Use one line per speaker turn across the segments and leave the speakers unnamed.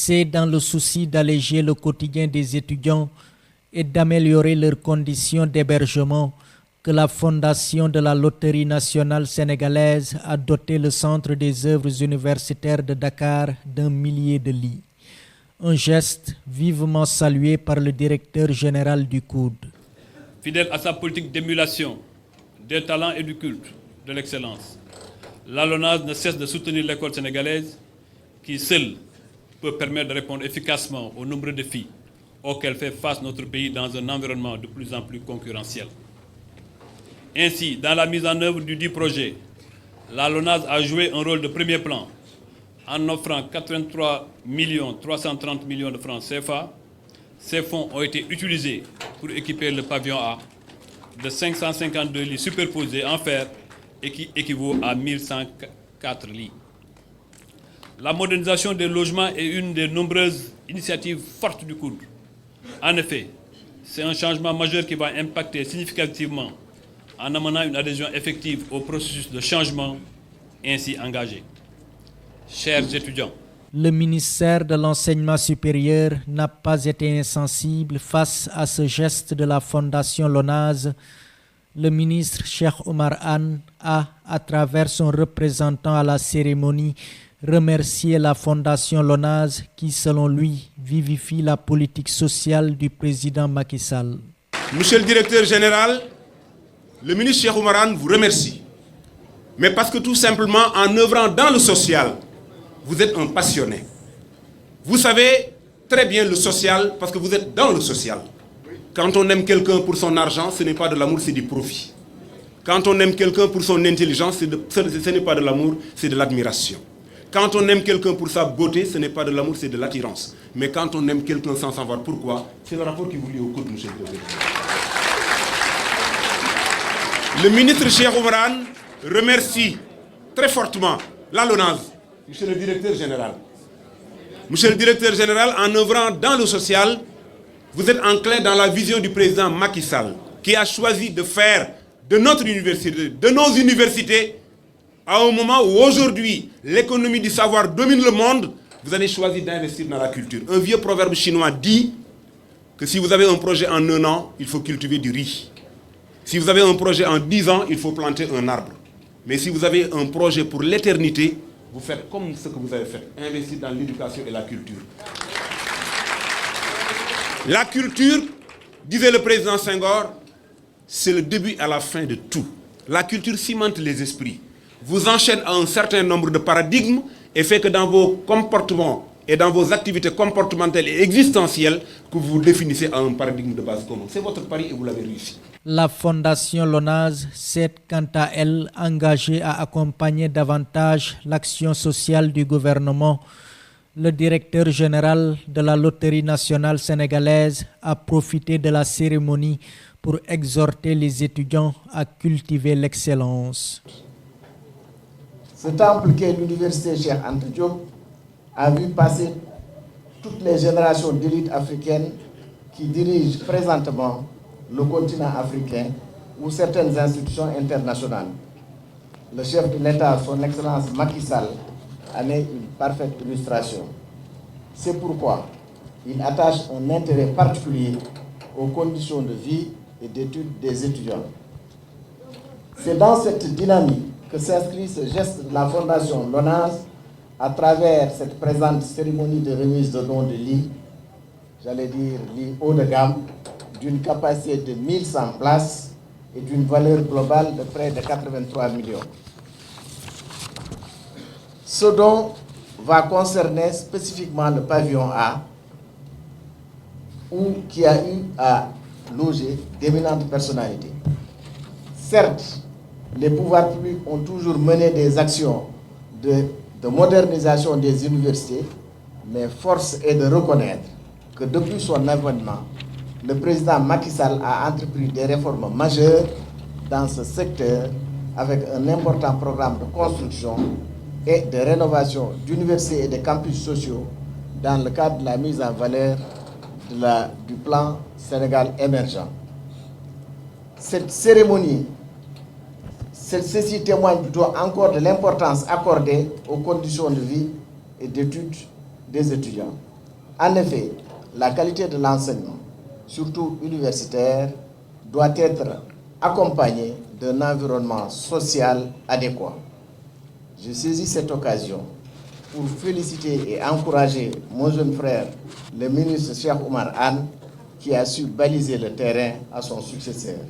C'est dans le souci d'alléger le quotidien des étudiants et d'améliorer leurs conditions d'hébergement que la Fondation de la Loterie nationale sénégalaise a doté le Centre des œuvres universitaires de Dakar d'1 millier de lits. Un geste vivement salué par le directeur général du COUD.
Fidèle à sa politique d'émulation des talents et du culte de l'excellence, la LONASE ne cesse de soutenir l'école sénégalaise qui seule peut permettre de répondre efficacement aux nombreux défis auxquels fait face notre pays dans un environnement de plus en plus concurrentiel. Ainsi, dans la mise en œuvre du dit projet, la LONASE a joué un rôle de premier plan en offrant 83 330 millions de francs CFA. Ces fonds ont été utilisés pour équiper le pavillon A de 552 lits superposés en fer et qui équivaut à 1104 lits. La modernisation des logements est une des nombreuses initiatives fortes du COUD. En effet, c'est un changement majeur qui va impacter significativement en amenant une adhésion effective au processus de changement ainsi engagé. Chers étudiants,
le ministère de l'Enseignement supérieur n'a pas été insensible face à ce geste de la Fondation LONASE. Le ministre Cheikh Oumar Anne a, à travers son représentant à la cérémonie, remercié la Fondation LONASE qui, selon lui, vivifie la politique sociale du président Macky Sall.
Monsieur le directeur général, le ministre Cheikh Oumar Anne vous remercie. Mais parce que tout simplement, en œuvrant dans le social, vous êtes un passionné. Vous savez très bien le social parce que vous êtes dans le social. Quand on aime quelqu'un pour son argent, ce n'est pas de l'amour, c'est du profit. Quand on aime quelqu'un pour son intelligence, ce n'est pas de l'amour, c'est de l'admiration. Quand on aime quelqu'un pour sa beauté, ce n'est pas de l'amour, c'est de l'attirance. Mais quand on aime quelqu'un sans savoir pourquoi, c'est le rapport qui vous lie au COUD, monsieur le président. Le ministre Cheikh Oumar Anne remercie très fortement la LONASE, monsieur le directeur général. Monsieur le directeur général, en œuvrant dans le social, vous êtes enclin dans la vision du président Macky Sall, qui a choisi de faire de notre université, de nos universités, à un moment où aujourd'hui l'économie du savoir domine le monde, vous avez choisi d'investir dans la culture. Un vieux proverbe chinois dit que si vous avez un projet en 1 an, il faut cultiver du riz. Si vous avez un projet en 10 ans, il faut planter un arbre. Mais si vous avez un projet pour l'éternité, vous faites comme ce que vous avez fait, investir dans l'éducation et la culture. La culture, disait le président Senghor, c'est le début à la fin de tout. La culture cimente les esprits, vous enchaîne à un certain nombre de paradigmes et fait que dans vos comportements et dans vos activités comportementales et existentielles, que vous définissez à un paradigme de base commun. C'est votre pari et vous l'avez réussi.
La Fondation LONASE s'est quant à elle engagée à accompagner davantage l'action sociale du gouvernement. Le directeur général de la Loterie nationale sénégalaise a profité de la cérémonie pour exhorter les étudiants à cultiver l'excellence.
Ce temple qu'est l'université Cheikh Anta Diop a vu passer toutes les générations d'élites africaines qui dirigent présentement le continent africain ou certaines institutions internationales. Le chef de l'État, son Excellence Macky Sall, en est une parfaite illustration. C'est pourquoi il attache un intérêt particulier aux conditions de vie et d'études des étudiants. C'est dans cette dynamique que s'inscrit ce geste de la Fondation LONASE à travers cette présente cérémonie de remise de dons de lits, j'allais dire lits haut de gamme, d'une capacité de 1100 places et d'une valeur globale de près de 83 millions. Ce don va concerner spécifiquement le pavillon A, qui a eu à loger d'éminentes personnalités. Certes, les pouvoirs publics ont toujours mené des actions de modernisation des universités, mais force est de reconnaître que depuis son avènement, le président Macky Sall a entrepris des réformes majeures dans ce secteur avec un important programme de construction et de rénovation d'universités et de campus sociaux dans le cadre de la mise en valeur du plan Sénégal émergent. Cette cérémonie, ceci témoigne encore de l'importance accordée aux conditions de vie et d'études des étudiants. En effet, la qualité de l'enseignement, surtout universitaire, doit être accompagnée d'un environnement social adéquat. Je saisis cette occasion pour féliciter et encourager mon jeune frère, le ministre Cheikh Oumar Anne, qui a su baliser le terrain à son successeur.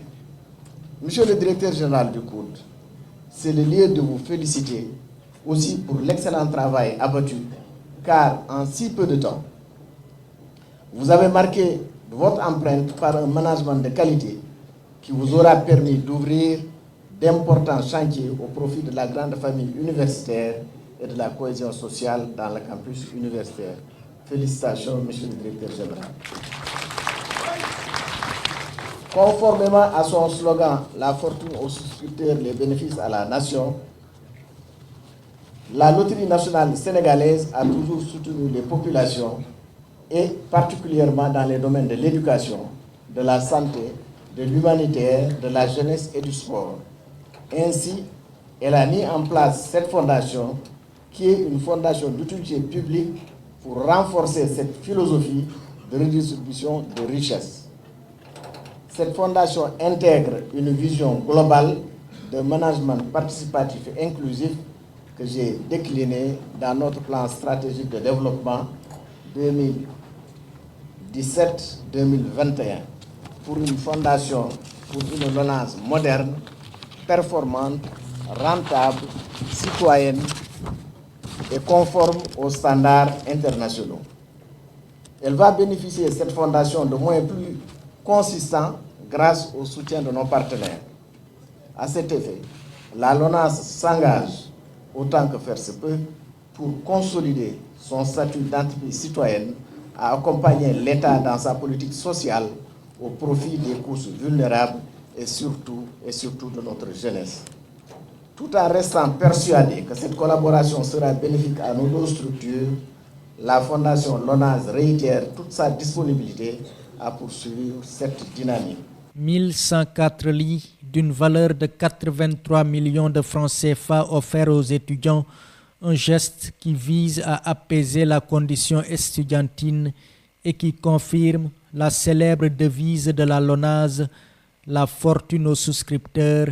Monsieur le directeur général du COUD, c'est le lieu de vous féliciter aussi pour l'excellent travail abattu, car en si peu de temps, vous avez marqué votre empreinte par un management de qualité qui vous aura permis d'ouvrir d'importants chantiers au profit de la grande famille universitaire et de la cohésion sociale dans le campus universitaire. Félicitations, monsieur le directeur général. Conformément à son slogan « La fortune aux souscripteurs, les bénéfices à la nation », la Loterie nationale sénégalaise a toujours soutenu les populations et particulièrement dans les domaines de l'éducation, de la santé, de l'humanitaire, de la jeunesse et du sport. Ainsi, elle a mis en place cette fondation qui est une fondation d'utilité publique pour renforcer cette philosophie de redistribution de richesses. Cette fondation intègre une vision globale de management participatif et inclusif que j'ai déclinée dans notre plan stratégique de développement 2017-2021 pour une fondation, pour une LONASE moderne, performante, rentable, citoyenne et conforme aux standards internationaux. Elle va bénéficier, cette fondation, de moyens plus consistants grâce au soutien de nos partenaires. À cet effet, la LONASE s'engage, autant que faire se peut, pour consolider son statut d'entreprise citoyenne, à accompagner l'État dans sa politique sociale au profit des couches vulnérables et surtout de notre jeunesse. Tout en restant persuadé que cette collaboration sera bénéfique à nos deux structures, la Fondation LONASE réitère toute sa disponibilité à poursuivre cette dynamique.
1104 lits d'une valeur de 83 millions de francs CFA offerts aux étudiants, un geste qui vise à apaiser la condition estudiantine et qui confirme la célèbre devise de la LONASE, la fortune aux souscripteurs,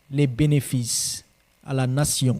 les bénéfices à la nation.